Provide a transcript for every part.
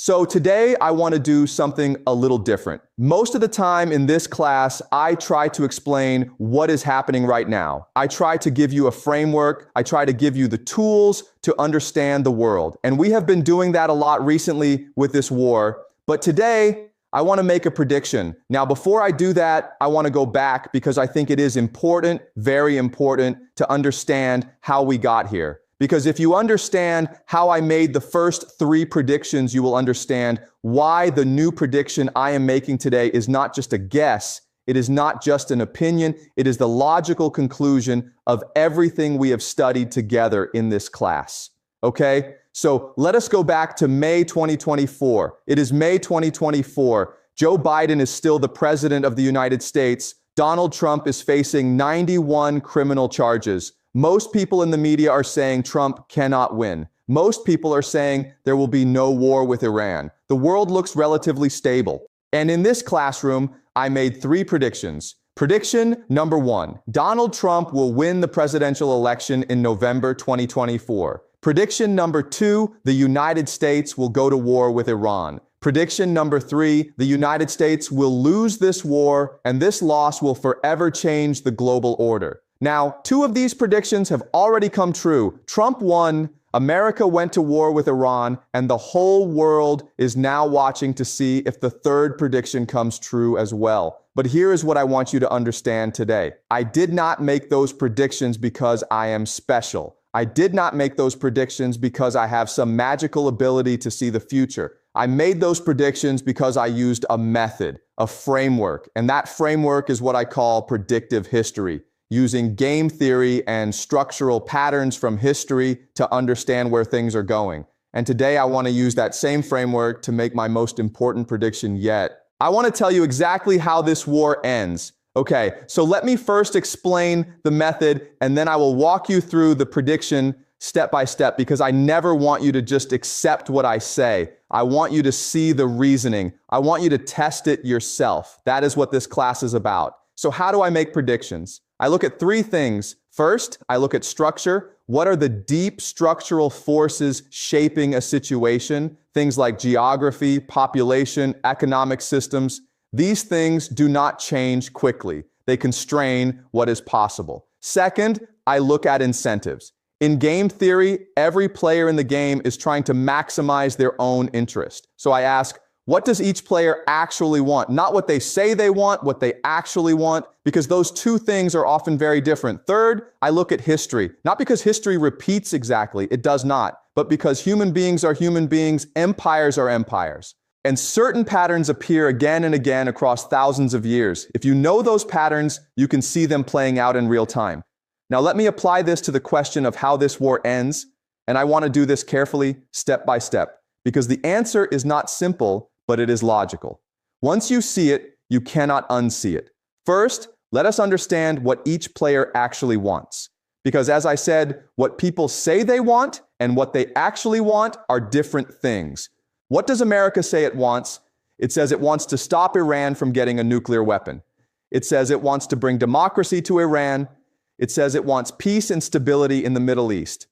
So today I want to do something a little different. Most of the time in this class, I try to explain what is happening right now. I try to give you a framework. I try to give you the tools to understand the world. And we have been doing that a lot recently with this war. But today, I want to make a prediction. Now, before I do that, I want to go back because I think it is important, very important, to understand how we got here. Because if you understand how I made the first 3 predictions, you will understand why the new prediction I am making today is not just a guess. It is not just an opinion. It is the logical conclusion of everything we have studied together in this class. Okay? So let us go back to May 2024. It is May 2024. Joe Biden is still the president of the United States. Donald Trump is facing 91 criminal charges. Most people in the media are saying Trump cannot win. Most people are saying there will be no war with Iran. The world looks relatively stable. And in this classroom, I made 3 predictions. Prediction number 1, Donald Trump will win the presidential election in November 2024. Prediction number 2, the United States will go to war with Iran. Prediction number 3, the United States will lose this war, and this loss will forever change the global order. Now, 2 of these predictions have already come true. Trump won, America went to war with Iran, and the whole world is now watching to see if the 3rd prediction comes true as well. But here is what I want you to understand today. I did not make those predictions because I am special. I did not make those predictions because I have some magical ability to see the future. I made those predictions because I used a method, a framework, and that framework is what I call predictive history, using game theory and structural patterns from history to understand where things are going. And today I want to use that same framework to make my most important prediction yet. I want to tell you exactly how this war ends. Okay, so let me first explain the method, and then I will walk you through the prediction step by step, because I never want you to just accept what I say. I want you to see the reasoning. I want you to test it yourself. That is what this class is about. So how do I make predictions? I look at 3 things. First, I look at structure. What are the deep structural forces shaping a situation? Things like geography, population, economic systems. These things do not change quickly. They constrain what is possible. Second, I look at incentives. In game theory, every player in the game is trying to maximize their own interest. So I ask, what does each player actually want? Not what they say they want, what they actually want, because those 2 things are often very different. Third, I look at history. Not because history repeats exactly, it does not, but because human beings are human beings, empires are empires. And certain patterns appear again and again across thousands of years. If you know those patterns, you can see them playing out in real time. Now let me apply this to the question of how this war ends, and I want to do this carefully, step by step, because the answer is not simple, but it is logical. Once you see it, you cannot unsee it. First, let us understand what each player actually wants. Because as I said, what people say they want and what they actually want are different things. What does America say it wants? It says it wants to stop Iran from getting a nuclear weapon. It says it wants to bring democracy to Iran. It says it wants peace and stability in the Middle East.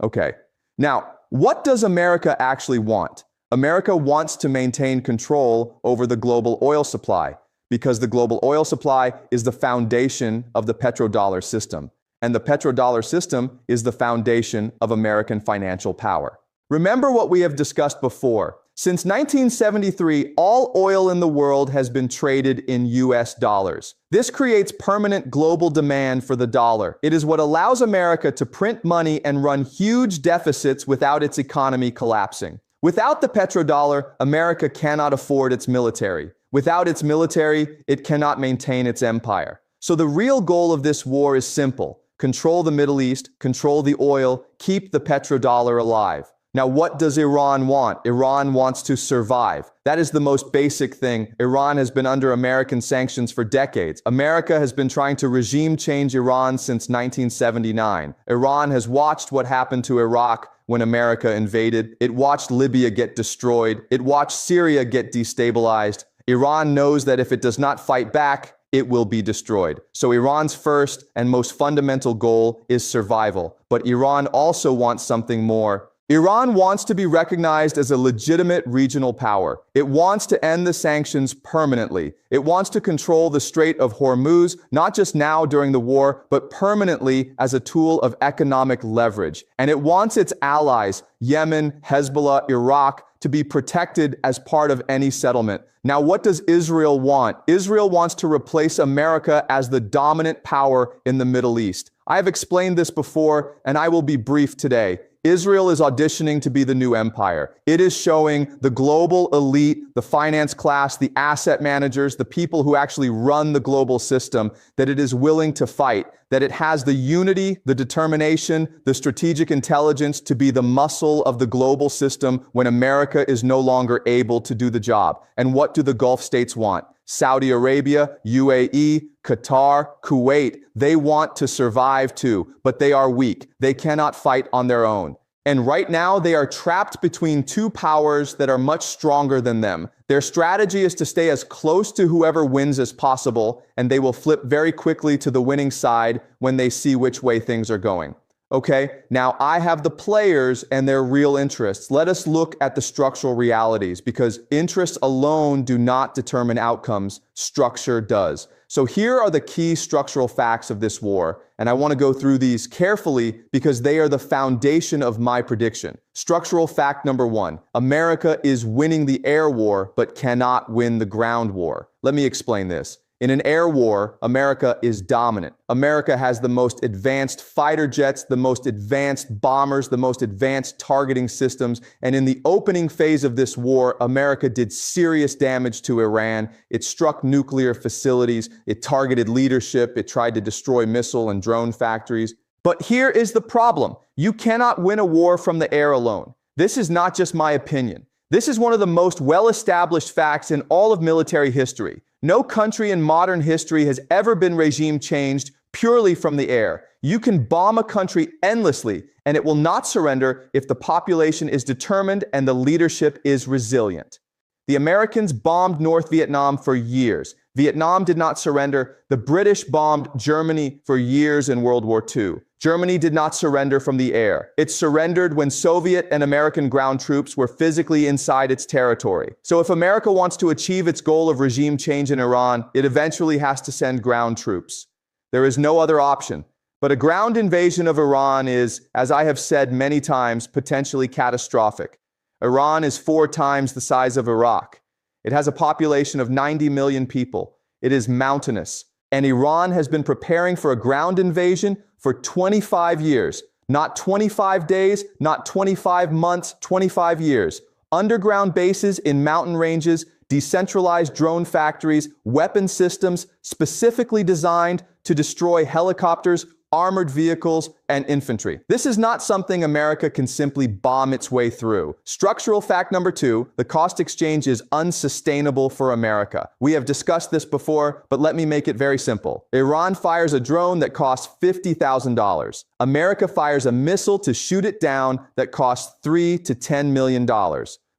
Okay. Now, what does America actually want? America wants to maintain control over the global oil supply because the global oil supply is the foundation of the petrodollar system. And the petrodollar system is the foundation of American financial power. Remember what we have discussed before. Since 1973, all oil in the world has been traded in US dollars. This creates permanent global demand for the dollar. It is what allows America to print money and run huge deficits without its economy collapsing. Without the petrodollar, America cannot afford its military. Without its military, it cannot maintain its empire. So the real goal of this war is simple. Control the Middle East, control the oil, keep the petrodollar alive. Now, what does Iran want? Iran wants to survive. That is the most basic thing. Iran has been under American sanctions for decades. America has been trying to regime change Iran since 1979. Iran has watched what happened to Iraq when America invaded. It watched Libya get destroyed. It watched Syria get destabilized. Iran knows that if it does not fight back, it will be destroyed. So Iran's first and most fundamental goal is survival. But Iran also wants something more. Iran wants to be recognized as a legitimate regional power. It wants to end the sanctions permanently. It wants to control the Strait of Hormuz, not just now during the war, but permanently as a tool of economic leverage. And it wants its allies, Yemen, Hezbollah, Iraq, to be protected as part of any settlement. Now, what does Israel want? Israel wants to replace America as the dominant power in the Middle East. I have explained this before, and I will be brief today. Israel is auditioning to be the new empire. It is showing the global elite, the finance class, the asset managers, the people who actually run the global system, that it is willing to fight, that it has the unity, the determination, the strategic intelligence to be the muscle of the global system when America is no longer able to do the job. And what do the Gulf states want? Saudi Arabia, UAE, Qatar, Kuwait, they want to survive too, but they are weak. They cannot fight on their own. And right now, they are trapped between two powers that are much stronger than them. Their strategy is to stay as close to whoever wins as possible, and they will flip very quickly to the winning side when they see which way things are going. Okay, now I have the players and their real interests. Let us look at the structural realities, because interests alone do not determine outcomes. Structure does. So here are the key structural facts of this war, and I want to go through these carefully because they are the foundation of my prediction. Structural fact number 1, America is winning the air war but cannot win the ground war. Let me explain this. In an air war, America is dominant. America has the most advanced fighter jets, the most advanced bombers, the most advanced targeting systems. And in the opening phase of this war, America did serious damage to Iran. It struck nuclear facilities. It targeted leadership. It tried to destroy missile and drone factories. But here is the problem. You cannot win a war from the air alone. This is not just my opinion. This is one of the most well-established facts in all of military history. No country in modern history has ever been regime changed purely from the air. You can bomb a country endlessly, and it will not surrender if the population is determined and the leadership is resilient. The Americans bombed North Vietnam for years. Vietnam did not surrender. The British bombed Germany for years in World War II. Germany did not surrender from the air. It surrendered when Soviet and American ground troops were physically inside its territory. So if America wants to achieve its goal of regime change in Iran, it eventually has to send ground troops. There is no other option. But a ground invasion of Iran is, as I have said many times, potentially catastrophic. Iran is 4 times the size of Iraq. It has a population of 90 million people. It is mountainous. And Iran has been preparing for a ground invasion for 25 years. Not 25 days, not 25 months, 25 years. Underground bases in mountain ranges, decentralized drone factories, weapon systems specifically designed to destroy helicopters, armored vehicles, and infantry. This is not something America can simply bomb its way through. Structural fact number 2, the cost exchange is unsustainable for America. We have discussed this before, but let me make it very simple. Iran fires a drone that costs $50,000. America fires a missile to shoot it down that costs $3 to $10 million.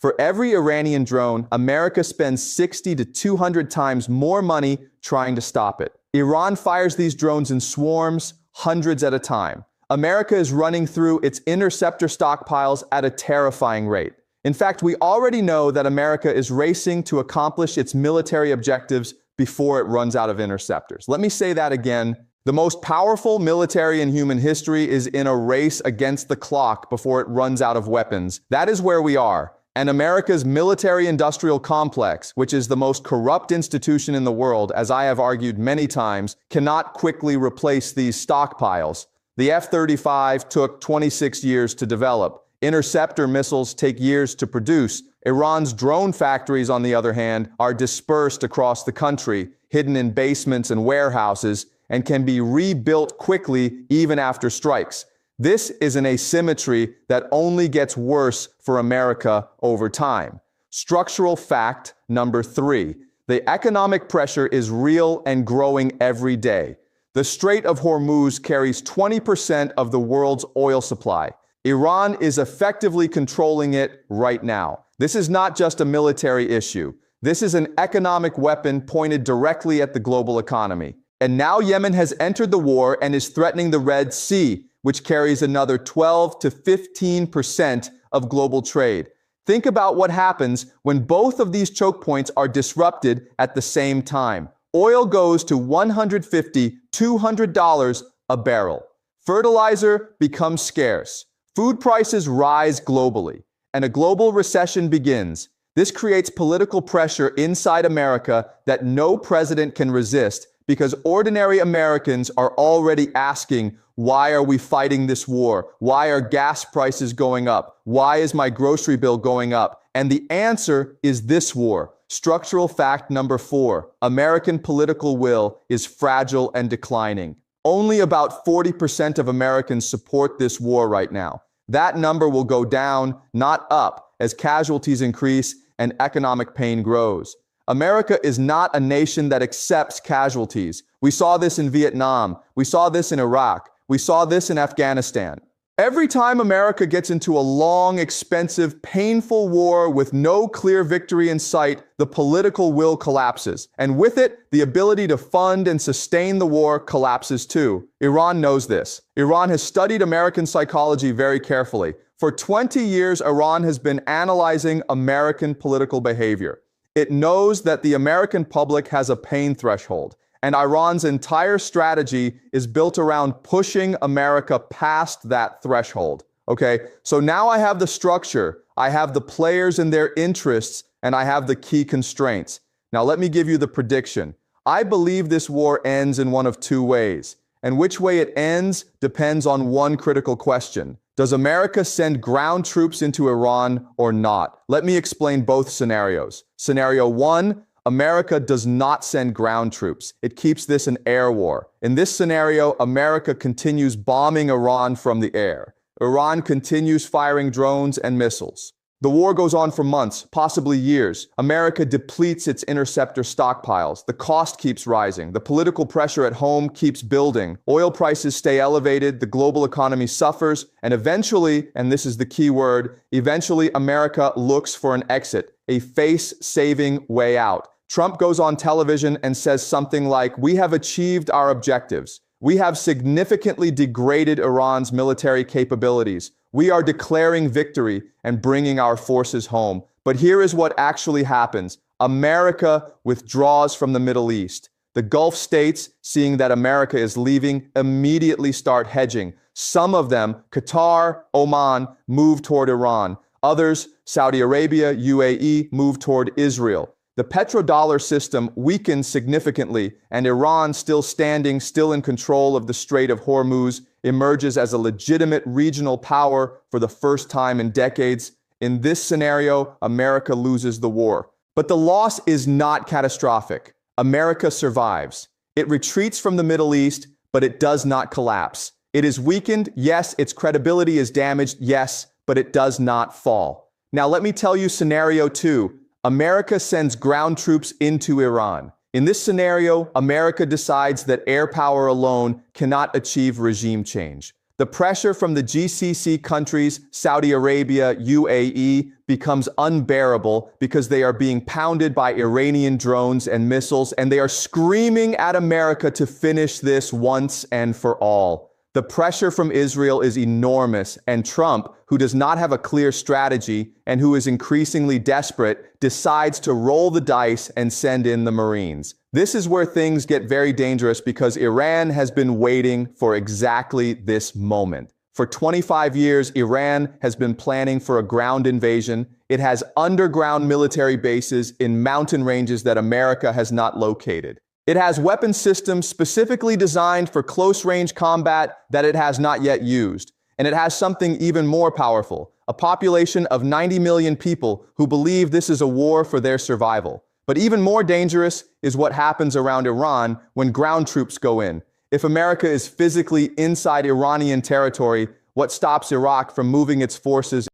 For every Iranian drone, America spends 60 to 200 times more money trying to stop it. Iran fires these drones in swarms, hundreds at a time. America is running through its interceptor stockpiles at a terrifying rate. In fact, we already know that America is racing to accomplish its military objectives before it runs out of interceptors. Let me say that again. The most powerful military in human history is in a race against the clock before it runs out of weapons. That is where we are. And America's military-industrial complex, which is the most corrupt institution in the world, as I have argued many times, cannot quickly replace these stockpiles. The F-35 took 26 years to develop. Interceptor missiles take years to produce. Iran's drone factories, on the other hand, are dispersed across the country, hidden in basements and warehouses, and can be rebuilt quickly even after strikes. This is an asymmetry that only gets worse for America over time. Structural fact number 3. The economic pressure is real and growing every day. The Strait of Hormuz carries 20% of the world's oil supply. Iran is effectively controlling it right now. This is not just a military issue. This is an economic weapon pointed directly at the global economy. And now Yemen has entered the war and is threatening the Red Sea, which carries another 12 to 15% of global trade. Think about what happens when both of these choke points are disrupted at the same time. Oil goes to $150, $200 a barrel. Fertilizer becomes scarce. Food prices rise globally, and a global recession begins. This creates political pressure inside America that no president can resist because ordinary Americans are already asking, why are we fighting this war? Why are gas prices going up? Why is my grocery bill going up? And the answer is this war. Structural fact number 4, American political will is fragile and declining. Only about 40% of Americans support this war right now. That number will go down, not up, as casualties increase and economic pain grows. America is not a nation that accepts casualties. We saw this in Vietnam. We saw this in Iraq. We saw this in Afghanistan. Every time America gets into a long, expensive, painful war with no clear victory in sight, the political will collapses. And with it, the ability to fund and sustain the war collapses too. Iran knows this. Iran has studied American psychology very carefully. For 20 years, Iran has been analyzing American political behavior. It knows that the American public has a pain threshold. And Iran's entire strategy is built around pushing America past that threshold. Okay, so now I have the structure, I have the players and their interests, and I have the key constraints. Now let me give you the prediction. I believe this war ends in one of two ways. And which way it ends depends on one critical question. Does America send ground troops into Iran or not? Let me explain both scenarios. Scenario 1, America does not send ground troops. It keeps this an air war. In this scenario, America continues bombing Iran from the air. Iran continues firing drones and missiles. The war goes on for months, possibly years. America depletes its interceptor stockpiles. The cost keeps rising. The political pressure at home keeps building. Oil prices stay elevated. The global economy suffers. And eventually, and this is the key word, eventually America looks for an exit, a face-saving way out. Trump goes on television and says something like, "We have achieved our objectives. We have significantly degraded Iran's military capabilities. We are declaring victory and bringing our forces home." But here is what actually happens. America withdraws from the Middle East. The Gulf states, seeing that America is leaving, immediately start hedging. Some of them, Qatar, Oman, move toward Iran. Others, Saudi Arabia, UAE, move toward Israel. The petrodollar system weakens significantly, and Iran, still standing, still in control of the Strait of Hormuz, emerges as a legitimate regional power for the first time in decades. In this scenario, America loses the war. But the loss is not catastrophic. America survives. It retreats from the Middle East, but it does not collapse. It is weakened, yes. Its credibility is damaged, yes, but it does not fall. Now let me tell you scenario 2. America sends ground troops into Iran. In this scenario, America decides that air power alone cannot achieve regime change. The pressure from the GCC countries, Saudi Arabia, UAE, becomes unbearable because they are being pounded by Iranian drones and missiles, and they are screaming at America to finish this once and for all. The pressure from Israel is enormous, and Trump, who does not have a clear strategy and who is increasingly desperate, decides to roll the dice and send in the Marines. This is where things get very dangerous because Iran has been waiting for exactly this moment. For 25 years, Iran has been planning for a ground invasion. It has underground military bases in mountain ranges that America has not located. It has weapon systems specifically designed for close-range combat that it has not yet used. And it has something even more powerful, a population of 90 million people who believe this is a war for their survival. But even more dangerous is what happens around Iran when ground troops go in. If America is physically inside Iranian territory, what stops Iraq from moving its forces